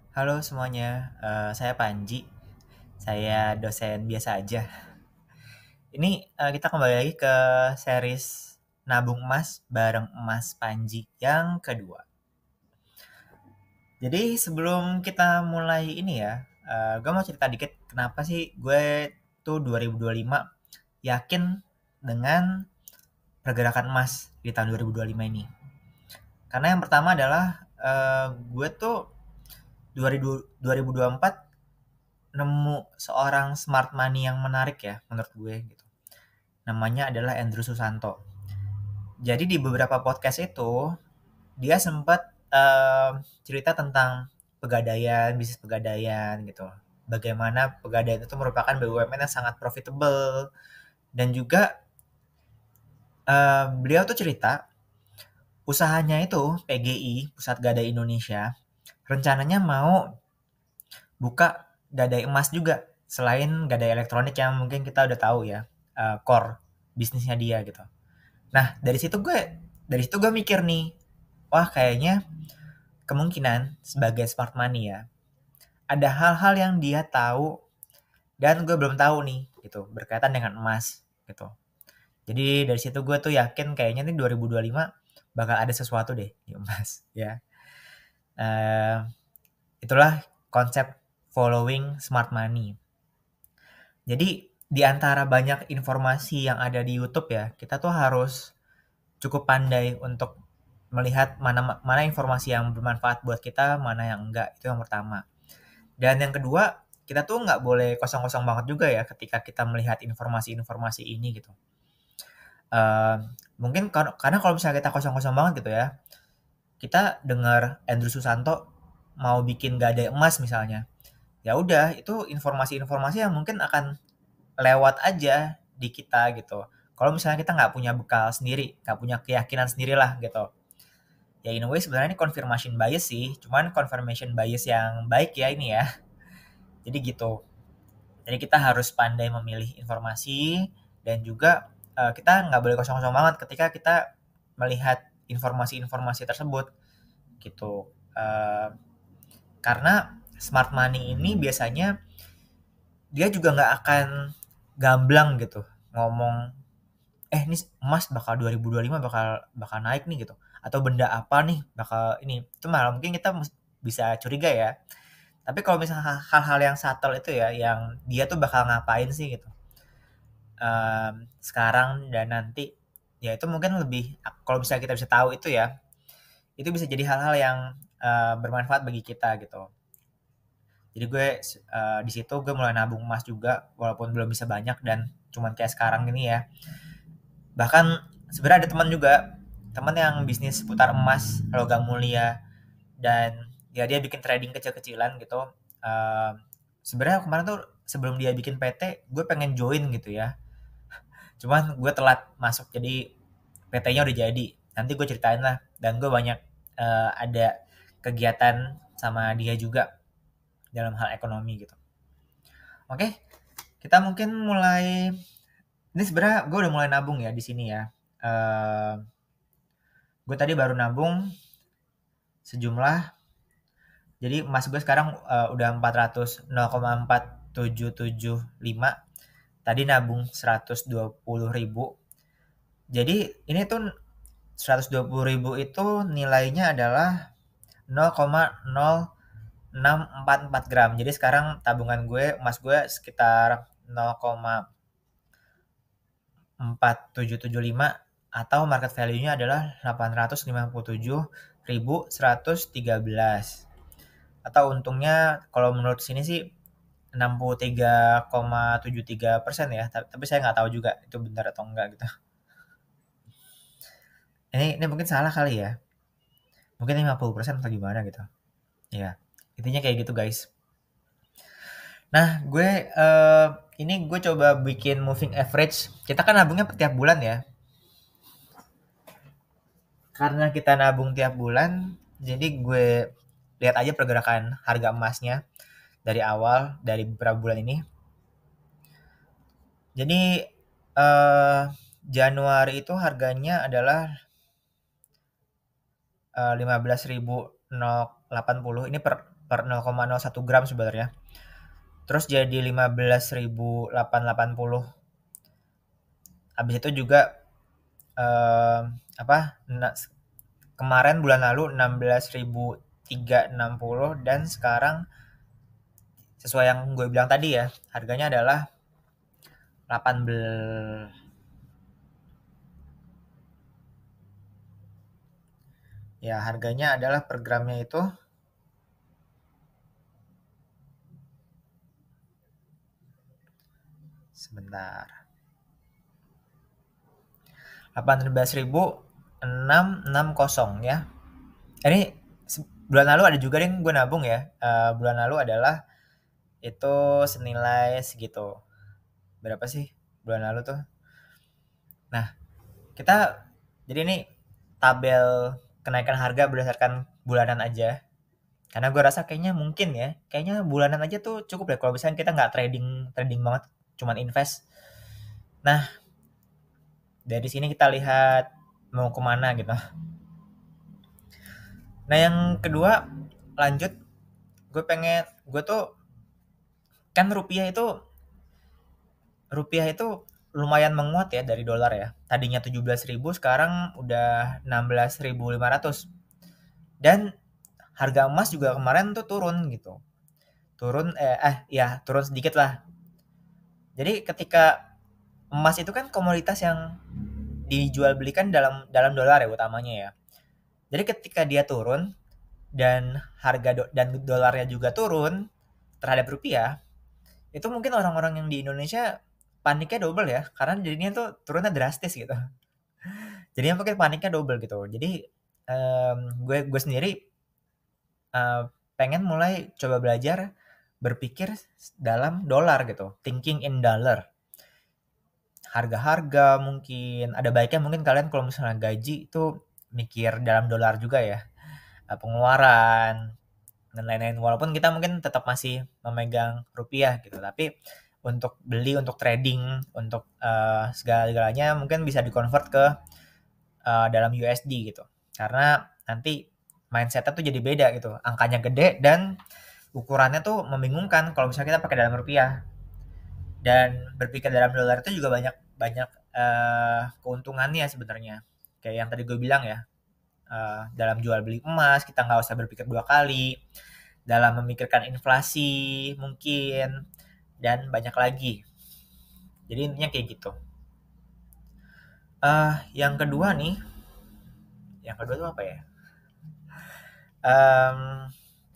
Halo semuanya, saya Panji. Saya dosen biasa aja. Ini kita kembali lagi ke series Nabung Emas bareng Emas Panji yang kedua. Jadi sebelum kita mulai ini ya, gue mau cerita dikit kenapa sih gue tuh 2025 yakin dengan pergerakan emas di tahun 2025 ini. Karena yang pertama adalah gue tuh 2024 nemu seorang smart money yang menarik ya menurut gue gitu. Namanya adalah Andrew Susanto. Jadi di beberapa podcast itu dia sempat cerita tentang pegadaian, bisnis pegadaian gitu. Bagaimana pegadaian itu merupakan BUMN yang sangat profitable dan juga beliau tuh cerita usahanya itu PGI Pusat Gadai Indonesia rencananya mau buka gadai emas juga selain gadai elektronik yang mungkin kita udah tahu ya core bisnisnya dia gitu. Nah dari situ gue mikir nih, wah kayaknya kemungkinan sebagai smart money ya ada hal-hal yang dia tahu dan gue belum tahu nih gitu berkaitan dengan emas gitu. Jadi dari situ gue tuh yakin kayaknya nih 2025 bakal ada sesuatu deh di emas ya. Eh, Itulah konsep following smart money. Jadi di antara banyak informasi yang ada di YouTube ya, kita tuh harus cukup pandai untuk melihat mana mana informasi yang bermanfaat buat kita, mana yang enggak. Itu yang pertama. Dan yang kedua, kita tuh nggak boleh kosong-kosong banget juga ya ketika kita melihat informasi-informasi ini gitu. Eh, Mungkin karena kalau misalnya kita kosong-kosong banget gitu ya, kita dengar Andrew Susanto mau bikin gadai emas misalnya, ya udah itu informasi-informasi yang mungkin akan lewat aja di kita gitu. Kalau misalnya kita nggak punya bekal sendiri, nggak punya keyakinan sendirilah gitu. Ya in a way sebenarnya ini confirmation bias sih, cuman confirmation bias yang baik ya ini ya. Jadi gitu. Jadi kita harus pandai memilih informasi dan juga kita nggak boleh kosong-kosong banget ketika kita melihat informasi-informasi tersebut gitu. Karena smart money ini biasanya dia juga nggak akan gamblang gitu ngomong ini emas bakal 2025 bakal bakal naik nih gitu atau benda apa nih bakal ini itu malah mungkin kita bisa curiga ya, tapi kalau misalnya hal-hal yang subtle itu ya yang dia tuh bakal ngapain sih gitu sekarang dan nanti ya itu mungkin lebih kalau bisa kita bisa tahu itu ya itu bisa jadi hal-hal yang bermanfaat bagi kita gitu. Jadi gue di situ gue mulai nabung emas juga walaupun belum bisa banyak dan cuman kayak sekarang gini ya. Bahkan sebenarnya ada teman juga, teman yang bisnis seputar emas, logam mulia, dan ya dia bikin trading kecil-kecilan gitu. Eh, Sebenarnya kemarin tuh sebelum dia bikin PT, gue pengen join gitu ya. Cuman gue telat masuk, jadi PT-nya udah jadi. Nanti gue ceritain lah. Dan gue banyak ada kegiatan sama dia juga dalam hal ekonomi gitu. Oke, kita mungkin mulai. Ini sebenarnya gue udah mulai nabung ya di sini ya. Eh gue tadi baru nabung sejumlah, jadi emas gue sekarang udah 400,4775, tadi nabung 120.000. Jadi ini tuh 120.000 itu nilainya adalah 0,0644 gram. Jadi sekarang tabungan gue emas gue sekitar 0,4775 atau market value-nya adalah 857.113, atau untungnya kalau menurut sini sih 63,73% ya, tapi saya nggak tahu juga itu benar atau enggak gitu. Ini mungkin salah kali ya, mungkin 50% atau gimana gitu ya, intinya kayak gitu guys. Nah ini gue coba bikin moving average. Kita kan nabungnya tiap bulan ya, karena kita nabung tiap bulan jadi gue lihat aja pergerakan harga emasnya dari awal, dari beberapa bulan ini. Jadi Januari itu harganya adalah 15.000 80, ini per 0,01 gram sebenarnya. Terus jadi 15.880. Habis itu juga apa? Kemarin bulan lalu 16.360, dan sekarang sesuai yang gue bilang tadi ya, harganya adalah 18. Ya, harganya adalah per gramnya itu sebentar. 18.660 ya. Ini bulan lalu ada juga deh gue nabung ya. Bulan lalu adalah itu senilai segitu. Berapa sih bulan lalu tuh? Nah, kita jadi ini tabel kenaikan harga berdasarkan bulanan aja. Karena gue rasa kayaknya mungkin ya, kayaknya bulanan aja tuh cukup deh kalau misalnya kita nggak trading trading banget, cuman invest. Nah, dari sini kita lihat mau kemana gitu. Nah, yang kedua, lanjut, gue tuh kan rupiah itu lumayan menguat ya dari dolar ya. Tadinya 17.000, sekarang udah 16.500. Dan harga emas juga kemarin tuh turun gitu. Turun sedikit lah. Jadi ketika emas itu kan komoditas yang dijual belikan dalam dalam dolar ya utamanya ya. Jadi ketika dia turun dan dan dolarnya juga turun terhadap rupiah, itu mungkin orang-orang yang di Indonesia paniknya double ya, karena jadinya tuh turunnya drastis gitu. Jadinya mungkin paniknya double gitu. Jadi gue sendiri eh, pengen mulai coba belajar berpikir dalam dolar gitu, thinking in dollar. Harga-harga mungkin ada baiknya mungkin kalian kalau misalnya gaji itu mikir dalam dolar juga ya. Pengeluaran dan lain-lain, walaupun kita mungkin tetap masih memegang rupiah gitu, tapi untuk beli, untuk trading, untuk segala-galanya mungkin bisa dikonvert ke dalam USD gitu, karena nanti mindsetnya tuh jadi beda gitu, angkanya gede dan ukurannya tuh membingungkan kalau misalnya kita pakai dalam rupiah. Dan berpikir dalam dolar itu juga banyak banyak keuntungannya sebenarnya, kayak yang tadi gue bilang ya, dalam jual beli emas kita nggak usah berpikir dua kali, dalam memikirkan inflasi mungkin, dan banyak lagi. Jadi intinya kayak gitu. Yang kedua nih, yang kedua tuh apa ya?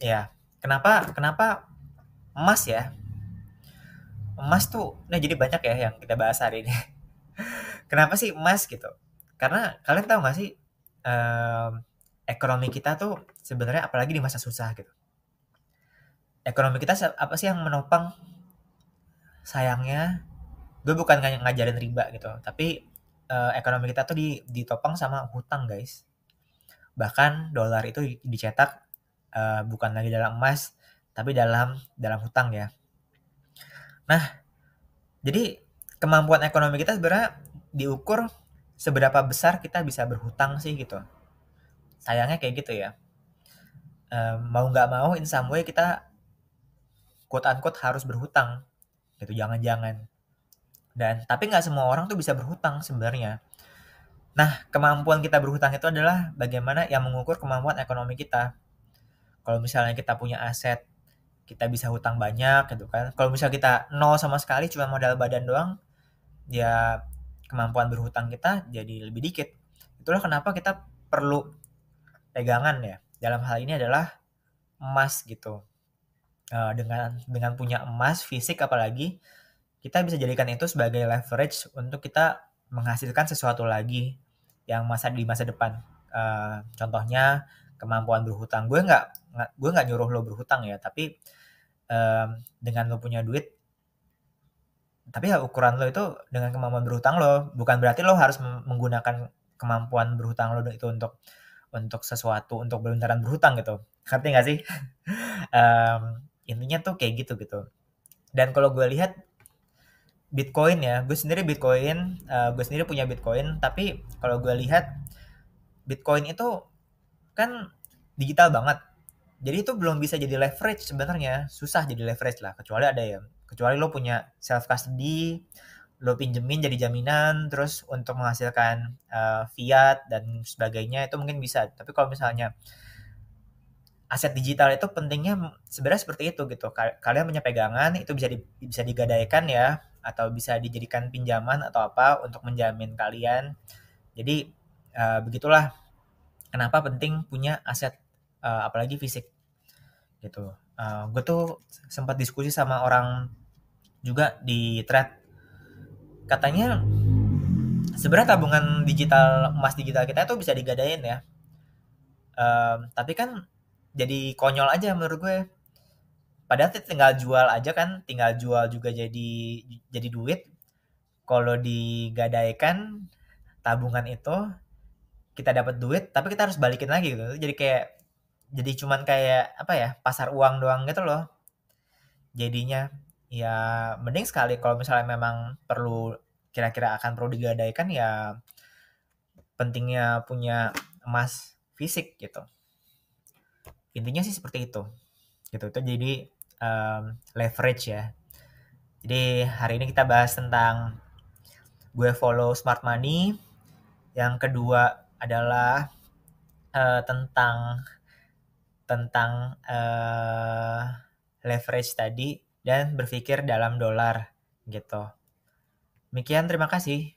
Ya, kenapa kenapa emas ya? Emas tuh, nah jadi banyak ya yang kita bahas hari ini. Kenapa sih emas gitu? Karena kalian tahu nggak sih, ekonomi kita tuh sebenarnya apalagi di masa susah gitu. Ekonomi kita apa sih yang menopang? Sayangnya gue bukan ngajarin riba gitu, tapi ekonomi kita tuh ditopang sama hutang guys. Bahkan dolar itu dicetak bukan lagi dalam emas, tapi dalam hutang ya. Nah, jadi kemampuan ekonomi kita sebenarnya diukur seberapa besar kita bisa berhutang sih gitu. Sayangnya kayak gitu ya. Mau nggak mau in some way kita quote unquote harus berhutang gitu, jangan-jangan. Dan tapi nggak semua orang tuh bisa berhutang sebenarnya. Nah, kemampuan kita berhutang itu adalah bagaimana yang mengukur kemampuan ekonomi kita. Kalau misalnya kita punya aset, kita bisa hutang banyak gitu kan. Kalau misalnya kita nol sama sekali, cuma modal badan doang, ya kemampuan berhutang kita jadi lebih dikit. Itulah kenapa kita perlu pegangan ya. Dalam hal ini adalah emas gitu. Dengan punya emas fisik apalagi, kita bisa jadikan itu sebagai leverage untuk kita menghasilkan sesuatu lagi yang di masa depan. Contohnya kemampuan berhutang. Gue nggak nyuruh lo berhutang ya, tapi dengan lo punya duit, tapi ya ukuran lo itu dengan kemampuan berhutang lo, bukan berarti lo harus menggunakan kemampuan berhutang lo itu untuk sesuatu, untuk beneran berhutang gitu. Ngerti nggak sih? Intinya tuh kayak gitu gitu. Dan kalau gue lihat Bitcoin ya, gue sendiri punya Bitcoin, tapi kalau gue lihat Bitcoin itu kan digital banget, Jadi itu belum bisa jadi leverage sebenarnya, susah jadi leverage lah, kecuali lo punya self custody, lo pinjemin jadi jaminan, terus untuk menghasilkan fiat dan sebagainya itu mungkin bisa. Tapi kalau misalnya aset digital itu pentingnya sebenarnya seperti itu gitu. Kalian punya pegangan itu bisa digadaikan ya, atau bisa dijadikan pinjaman atau apa untuk menjamin kalian. Jadi begitulah kenapa penting punya aset apalagi fisik gitu. Gue tuh sempat diskusi sama orang juga di thread, katanya sebenarnya tabungan digital emas digital kita itu bisa digadain ya. Tapi kan jadi konyol aja menurut gue. Padahal tinggal jual aja kan, tinggal jual juga jadi duit. Kalau digadaikan tabungan itu kita dapat duit, tapi kita harus balikin lagi gitu. Jadi cuman kayak apa ya, pasar uang doang gitu loh. Jadinya ya mending sekali kalau misalnya memang kira-kira akan perlu digadaikan ya, pentingnya punya emas fisik gitu. Intinya sih seperti itu. Gitu. Itu jadi leverage ya. Jadi hari ini kita bahas tentang gue follow smart money. Yang kedua adalah tentang tentang leverage tadi dan berpikir dalam dolar gitu. Demikian, terima kasih.